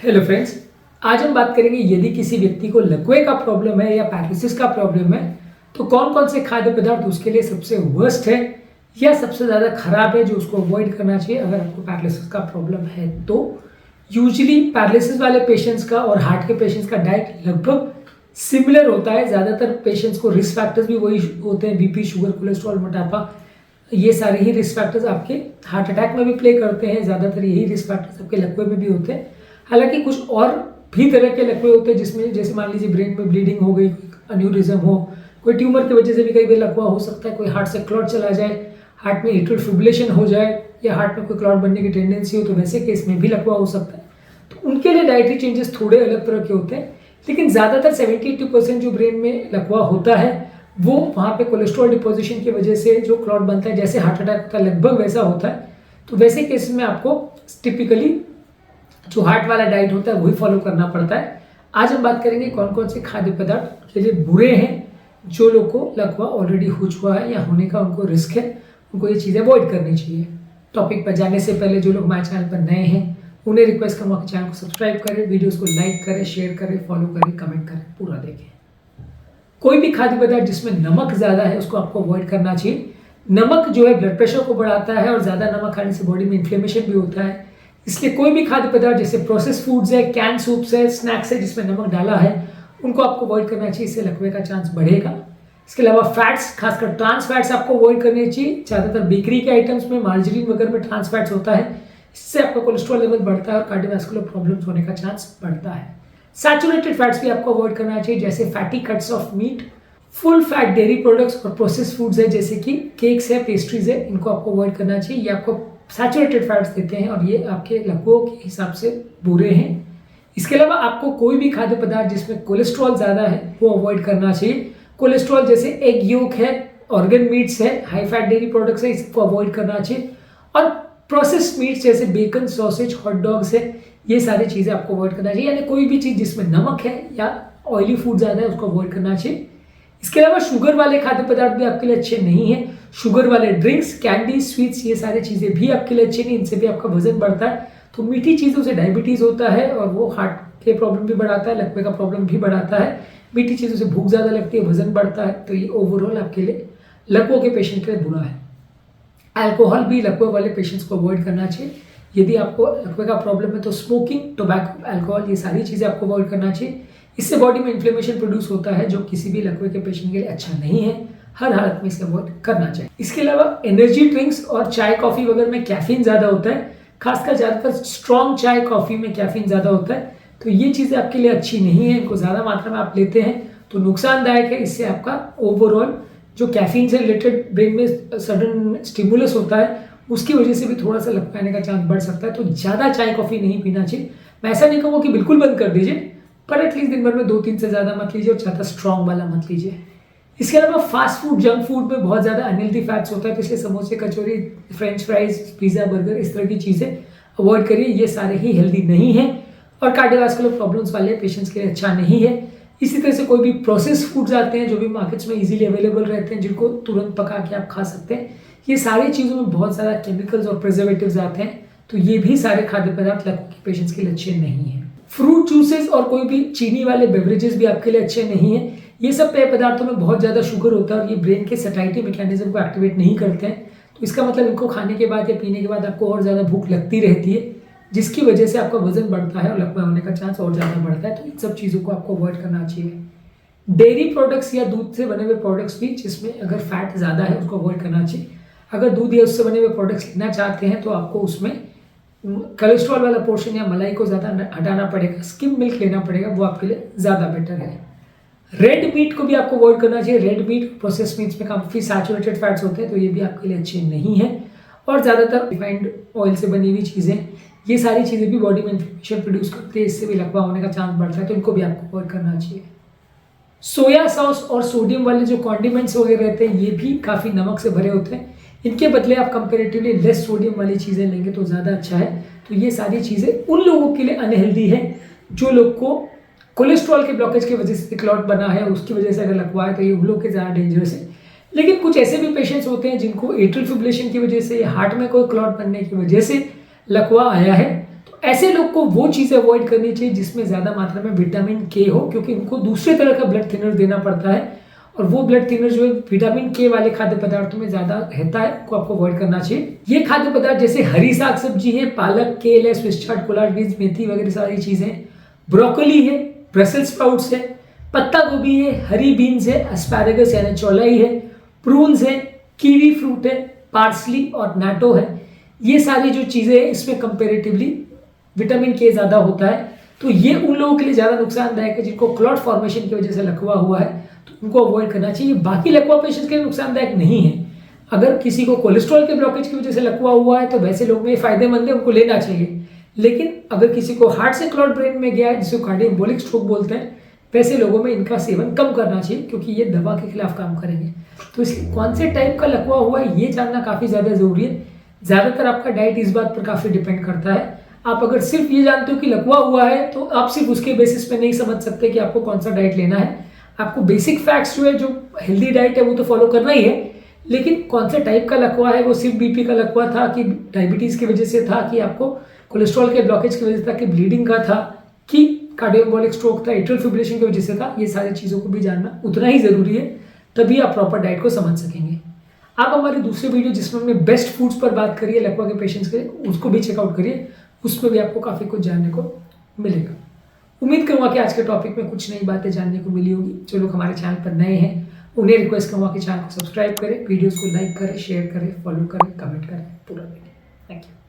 Hello friends, आज हम बात करेंगे यदि किसी व्यक्ति को लकवे का प्रॉब्लम है या पैरालिसिस का प्रॉब्लम है तो कौन कौन से खाद्य पदार्थ उसके लिए सबसे वर्स्ट है या सबसे ज़्यादा खराब है जो उसको अवॉइड करना चाहिए अगर आपको पैरालिसिस का प्रॉब्लम है। तो यूजुअली पैरालिसिस वाले पेशेंट्स का और हार्ट के पेशेंट्स का डाइट लगभग सिमिलर होता है। ज़्यादातर पेशेंट्स को रिस्क फैक्टर्स भी वही होते हैं, बीपी, शुगर, कोलेस्ट्रॉल, मोटापा, ये सारे ही रिस्क फैक्टर्स आपके हार्ट अटैक में भी प्ले करते हैं। ज़्यादातर यही रिस्क फैक्टर्स आपके लकवे में भी होते हैं। हालांकि कुछ और भी तरह के लकवे होते हैं जिसमें जैसे मान लीजिए ब्रेन में ब्लीडिंग हो गई, अन्यूरिज्म हो, कोई ट्यूमर की वजह से भी कई बार लकवा हो सकता है, कोई हार्ट से क्लॉट चला जाए, हार्ट में एट्रियल फिब्रिलेशन हो जाए या हार्ट में कोई क्लॉट बनने की टेंडेंसी हो तो वैसे केस में भी लकवा हो सकता है। तो उनके लिए डाइटरी चेंजेस थोड़े अलग तरह के होते हैं, लेकिन ज़्यादातर 70-80% जो ब्रेन में लकवा होता है वो वहाँ पे कोलेस्ट्रॉल डिपोजिशन की वजह से जो क्लॉट बनता है, जैसे हार्ट अटैक होता है लगभग वैसा होता है। तो वैसे केस में आपको टिपिकली जो हार्ट वाला डाइट होता है वही फॉलो करना पड़ता है। आज हम बात करेंगे कौन कौन से खाद्य पदार्थ के लिए बुरे हैं, जो लोग को लकवा ऑलरेडी हो चुका है या होने का उनको रिस्क है, उनको ये चीज़ें अवॉइड करनी चाहिए। टॉपिक पर जाने से पहले जो लोग हमारे चैनल पर नए हैं उन्हें रिक्वेस्ट करूँगा कि चैनल को सब्सक्राइब करें, वीडियोज़ को लाइक करें, शेयर करें, फॉलो करें, कमेंट करें, पूरा देखें। कोई भी खाद्य पदार्थ जिसमें नमक ज़्यादा है उसको आपको अवॉइड करना चाहिए। नमक जो है ब्लड प्रेशर को बढ़ाता है और ज़्यादा नमक खाने से बॉडी में इन्फ्लेमेशन भी होता है। इसलिए कोई भी खाद्य पदार्थ जैसे प्रोसेस फूड्स है, कैन सूप्स है, स्नैक्स है जिसमें नमक डाला है, उनको आपको अवॉइड करना चाहिए। इससे लकवे का चांस बढ़ेगा। इसके अलावा फैट्स, खासकर ट्रांस फैट्स आपको अवॉइड करने चाहिए। ज़्यादातर बेकरी के आइटम्स में, मार्जरीन वगैरह में ट्रांस फैट्स होता है, इससे आपका कोलेस्ट्रॉल लेवल बढ़ता है और कार्डियोवैस्कुलर प्रॉब्लम्स होने का चांस बढ़ता है। सैचुरेटेड फैट्स भी आपको अवॉइड करना चाहिए, जैसे fatty cuts of meat, full fat dairy products और प्रोसेस फूड्स है जैसे कि केक्स है, पेस्ट्रीज है, इनको आपको अवॉइड करना चाहिए। ये आपको सैचुरेटेड फैट्स देते हैं और ये आपके लकवों के हिसाब से बुरे हैं। इसके अलावा आपको कोई भी खाद्य पदार्थ जिसमें कोलेस्ट्रॉल ज़्यादा है वो अवॉइड करना चाहिए। कोलेस्ट्रॉल जैसे एग योक है, ऑर्गन मीट्स है, हाई फैट डेयरी प्रोडक्ट्स है, इसको अवॉइड करना चाहिए। और प्रोसेस्ड मीट्स जैसे बेकन, सॉसेज, हॉट डॉग्स है, ये सारी चीज़ें आपको अवॉइड करना चाहिए। यानी कोई भी चीज़ जिसमें नमक है या ऑयली फूड ज़्यादा है उसको अवॉइड करना चाहिए। इसके अलावा शुगर वाले खाद्य पदार्थ भी आपके लिए अच्छे नहीं है। शुगर वाले ड्रिंक्स, कैंडी, स्वीट्स, ये सारी चीज़ें भी आपके लिए अच्छी नहीं, इनसे भी आपका वजन बढ़ता है। तो मीठी चीज़ों से डायबिटीज़ होता है और वो हार्ट के प्रॉब्लम भी बढ़ाता है, लकवे का प्रॉब्लम भी बढ़ाता है। मीठी चीज़ों से भूख ज़्यादा लगती है, वजन बढ़ता है, तो ये ओवरऑल आपके लिए लकवों के पेशेंट के लिए बुरा है। अल्कोहल भी लकवे वाले पेशेंट्स को अवॉइड करना चाहिए। यदि आपको लकवे का प्रॉब्लम है तो स्मोकिंग, टोबैको, अल्कोहल, ये सारी चीज़ें आपको अवॉइड करना चाहिए। इससे बॉडी में इन्फ्लेमेशन प्रोड्यूस होता है जो किसी भी लकवे के पेशेंट के लिए अच्छा नहीं है। हर हालत में इसे अवॉइड करना चाहिए। इसके अलावा एनर्जी ड्रिंक्स और चाय कॉफ़ी वगैरह में कैफीन ज़्यादा होता है, खासकर ज़्यादातर स्ट्रॉन्ग चाय कॉफ़ी में कैफीन ज़्यादा होता है। तो ये चीज़ें आपके लिए अच्छी नहीं है, इनको ज़्यादा मात्रा में आप लेते हैं तो नुकसानदायक है। इससे आपका ओवरऑल जो कैफीन से रिलेटेड ब्रेन में सडन स्टिमुलस होता है उसकी वजह से भी थोड़ा सा लग पाने का चांस बढ़ सकता है। तो ज़्यादा चाय कॉफ़ी नहीं पीना चाहिए। मैं ऐसा नहीं कहूँगा कि बिल्कुल बंद कर दीजिए, पर एटलीस्ट दिन भर में 2-3 से ज़्यादा मत लीजिए और ज़्यादा स्ट्रॉन्ग वाला मत लीजिए। इसके अलावा फास्ट फूड, जंक फूड में बहुत ज़्यादा अनहेल्दी फैट्स होता है, तो इसलिए समोसे, कचौरी, फ्रेंच फ्राइज, पिज़्ज़ा, बर्गर, इस तरह की चीज़ें अवॉइड करिए। ये सारे ही हेल्दी नहीं है और कार्डियोवैस्कुलर प्रॉब्लम्स वाले पेशेंट्स के लिए अच्छा नहीं है। इसी तरह से कोई भी प्रोसेस फूड्स आते हैं जो भी मार्केट्स में इजीली अवेलेबल रहते हैं, जिनको तुरंत पका के आप खा सकते हैं, ये सारी चीज़ों में बहुत ज़्यादा केमिकल्स और प्रिजर्वेटिव्स आते हैं। तो ये भी सारे खाद्य पदार्थ लकवे के पेशेंट्स के लिए अच्छे नहीं हैं। फ्रूट जूसेस और कोई भी चीनी वाले बेवरेजेस भी आपके लिए अच्छे नहीं हैं। ये सब पेय पदार्थों में बहुत ज़्यादा शुगर होता है और ये ब्रेन के सैटिस्फैक्टरी मैकेनिज्म को एक्टिवेट नहीं करते हैं। तो इसका मतलब इनको खाने के बाद या पीने के बाद आपको और ज़्यादा भूख लगती रहती है, जिसकी वजह से आपका वजन बढ़ता है और लकवा होने का चांस और ज़्यादा बढ़ता है। तो इन सब चीज़ों को आपको अवॉइड करना चाहिए। डेयरी प्रोडक्ट्स या दूध से बने हुए प्रोडक्ट्स भी जिसमें अगर फैट ज़्यादा है उसको अवॉइड करना चाहिए। अगर दूध या उससे बने हुए प्रोडक्ट्स लेना चाहते हैं तो आपको उसमें कोलेस्ट्रॉल वाला पोर्शन या मलाई को ज़्यादा हटाना पड़ेगा, स्किम मिल्क लेना पड़ेगा, वो आपके लिए ज़्यादा बेटर है। रेड मीट को भी आपको अवॉइड करना चाहिए। रेड मीट, प्रोसेस मीट्स में काफ़ी सैचुरेटेड फैट्स होते हैं, तो ये भी आपके लिए अच्छे नहीं है। और ज़्यादातर रिफाइंड ऑयल से बनी हुई चीज़ें, ये सारी चीज़ें भी बॉडी में इन्फ्लेमेशन प्रोड्यूस करती है, इससे भी लकवा होने का चांस बढ़ता है, तो इनको भी आपको अवॉइड करना चाहिए। सोया सॉस और सोडियम वाले जो कॉन्डिमेंट्स वगैरह रहते हैं ये भी काफ़ी नमक से भरे होते हैं। इनके बदले आप कंपेरेटिवली लेस सोडियम वाली चीज़ें लेंगे तो ज़्यादा अच्छा है। तो ये सारी चीज़ें उन लोगों के लिए अनहेल्दी है जो लोग को कोलेस्ट्रॉल के ब्लॉकेज की वजह से क्लॉट बना है, उसकी वजह से अगर लकवा है तो ये उन लोग के ज़्यादा डेंजरस है। लेकिन कुछ ऐसे भी पेशेंट्स होते हैं जिनको एट्रियल फिब्रिलेशन की वजह से, हार्ट में कोई क्लॉट बनने की वजह से लकवा आया है, तो ऐसे लोग को वो चीज़ें अवॉइड करनी चाहिए जिसमें ज़्यादा मात्रा में विटामिन के हो, क्योंकि उनको दूसरे तरह का ब्लड थिनर देना पड़ता है और वो ब्लड थिनर जो है विटामिन के वाले खाद्य पदार्थों में ज़्यादा रहता है, को आपको अवॉइड करना चाहिए। ये खाद्य पदार्थ जैसे हरी साग सब्जी है, पालक, केल है, स्विस चार्ट, कोलाज बीन्स, मेथी वगैरह सारी चीज़ें, ब्रोकली है, ब्रसेल्स स्प्राउट्स है, पत्ता गोभी है, हरी बीन्स है, एस्पैरागस यानी चौलाई है, प्रून्स है, कीवी फ्रूट है, पार्सली और नाटो है। ये सारी जो चीज़ें हैं इसमें कंपेरेटिवली विटामिन के ज़्यादा होता है, तो ये उन लोगों के लिए ज़्यादा नुकसानदायक है जिनको क्लॉट फॉर्मेशन की वजह से लकवा हुआ है, तो उनको अवॉइड करना चाहिए। बाकी लकवा पेशेंट्स के लिए नुकसानदायक नहीं है। अगर किसी को कोलेस्ट्रॉल के ब्लॉकेज की वजह से लकवा हुआ है तो वैसे लोग में फायदेमंद है, उनको लेना चाहिए। लेकिन अगर किसी को हार्ट से क्लॉट ब्रेन में गया है, जिसको कार्डियोएम्बोलिक स्ट्रोक बोलते हैं, वैसे लोगों में इनका सेवन कम करना चाहिए क्योंकि ये दवा के खिलाफ काम करेंगे। तो इसलिए कौन से टाइप का लकवा हुआ है ये जानना काफ़ी ज़्यादा ज़रूरी है। ज़्यादातर आपका डाइट इस बात पर काफ़ी डिपेंड करता है। आप अगर सिर्फ ये जानते हो कि लकवा हुआ है तो आप सिर्फ उसके बेसिस पे नहीं समझ सकते कि आपको कौन सा डाइट लेना है। आपको बेसिक फैक्ट्स जो है, जो हेल्दी डाइट है वो तो फॉलो करना ही है, लेकिन कौन से टाइप का लकवा है, वो सिर्फ बीपी का लकवा था कि डायबिटीज़ की वजह से था कि आपको कोलेस्ट्रॉल के ब्लॉकेज की वजह से था कि ब्लीडिंग का था कि कार्डियोएम्बोलिक स्ट्रोक था, एट्रियल फिब्रिलेशन की वजह से था, ये सारी चीज़ों को भी जानना उतना ही ज़रूरी है, तभी आप प्रॉपर डाइट को समझ सकेंगे। आप हमारे दूसरे वीडियो जिसमें हमने बेस्ट फूड्स पर बात करी है लकवा के पेशेंट्स के, उसको भी चेकआउट करिए, उसमें भी आपको काफ़ी कुछ जानने को मिलेगा। उम्मीद करूँगा कि आज के टॉपिक में कुछ नई बातें जानने को मिली होगी। जो लोग हमारे चैनल पर नए हैं उन्हें रिक्वेस्ट करूँगा कि चैनल को सब्सक्राइब करें, वीडियोज़ को लाइक करें, शेयर करें, फॉलो करें, कमेंट करें, पूरा देखें। Thank you.